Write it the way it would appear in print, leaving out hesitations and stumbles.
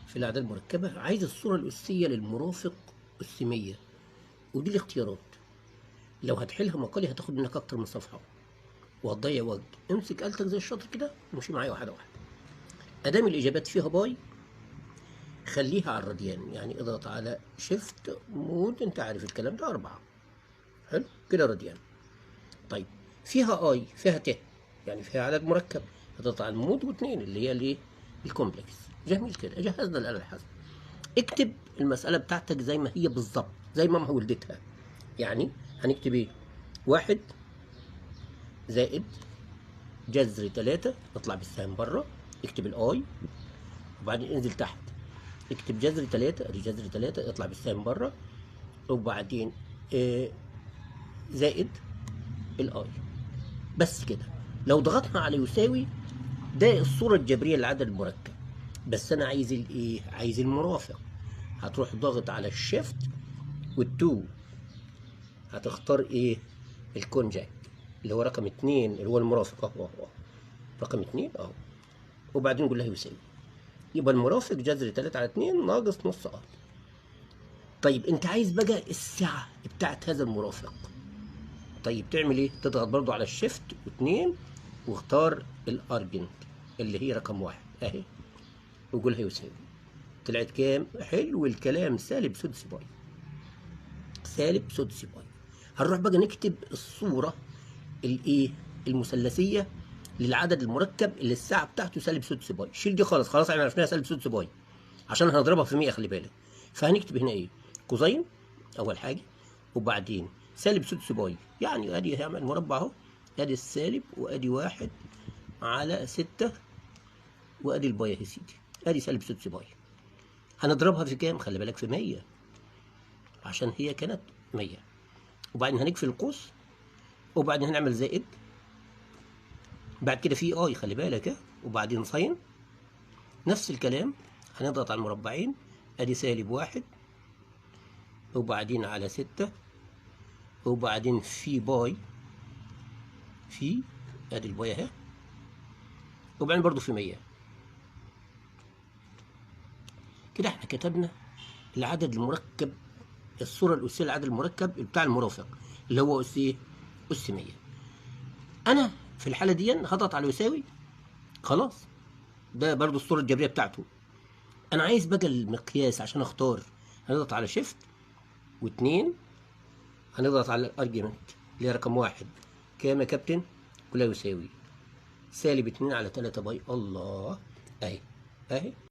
في الأعداد المركبة عايز الصورة الأسية للمرافق أسيمية، ودي الاختيارات. لو هتحلها مقالي هتاخد منك أكتر من صفحة وهتضيع وقت. امسك آلتك زي الشاطر كده ومشي معايا واحدة واحدة. أدام الإجابات فيها باي خليها على الراديان، يعني اضغط على شيفت مود، أنت عارف الكلام ده 4. حلو كده راديان. طيب فيها اي فيها ت، يعني فيها عدد مركب، هتضغط على المود واثنين اللي هي الايه؟ الكومبلكس. جميل كده، جهزنا الآلة الحاسبة. اكتب المسألة بتاعتك زي ما هي بالظبط، زي ما ولدتها. يعني هنكتب ايه؟ 1 زائد جذر 3، اطلع بالسهم بره، اكتب الاي وبعدين انزل تحت اكتب جذر 3، ادي جذر 3 اطلع بالسهم بره، وبعدين زائد الاي. بس كده. لو ضغطنا على يساوي ده الصورة الجبرية للعدد المركب، بس أنا عايز الإيه؟ عايز المرافق. هتروح ضاغط على الشيفت والتو، هتختار إيه؟ الكونجاك اللي هو رقم 2 اللي هو المرافق أهو أهو. رقم 2 أهو، وبعدين نقول له يساوي. يبقى المرافق جذر 3 على 2 ناقص نص ار. طيب أنت عايز بقى السعة بتاعت هذا المرافق. طيب تعمل إيه؟ تضغط برضو على الشيفت و2 واختار الارجنت اللي هي رقم 1 أهي، وقولها يساوي. طلعت كام؟ حلو الكلام، سالب سدس باي. سالب سدس باي. هنروح بقى نكتب الصورة الايه؟ المثلثية للعدد المركب اللي الساعة بتاعته سالب سدس باي. شيل دي خالص، خلاص احنا عرفناها سالب سدس باي عشان هنضربها في 100، خلي بالك. فهنكتب هنا ايه؟ كوزين أول حاجة، وبعدين سالب سدس باي، يعني ادي هعمل مربع اهو، ادي السالب وادي 1 على 6 وادي الباي يا سيدي، ادي سالب سدس باي. هنضربها في كام؟ خلي بالك في 100 عشان هي كانت 100، وبعدين هنقفل القوس وبعدين هنعمل زائد، بعد كده في اي خلي بالك ها، وبعدين ساين نفس الكلام. هنضغط على المربعين، ادي سالب 1 وبعدين على 6 وبعدين في باي، في ادي الباي اهي، وبعدين برضو في 100. كده احنا كتبنا العدد المركب، الصورة الأسية للعدد المركب بتاع المرافق اللي هو أس ايه؟ أس 100. أنا في الحالة دي هضغط على يساوي، خلاص ده برضو الصورة الجبرية بتاعته. أنا عايز بقى المقياس عشان أختار، هنضغط على شيفت و2، هنضغط على الأرجيومنت اللي هي رقم 1 كام يا كابتن؟ كلها يساوي سالب 2 على 3 باي. الله أهي أهي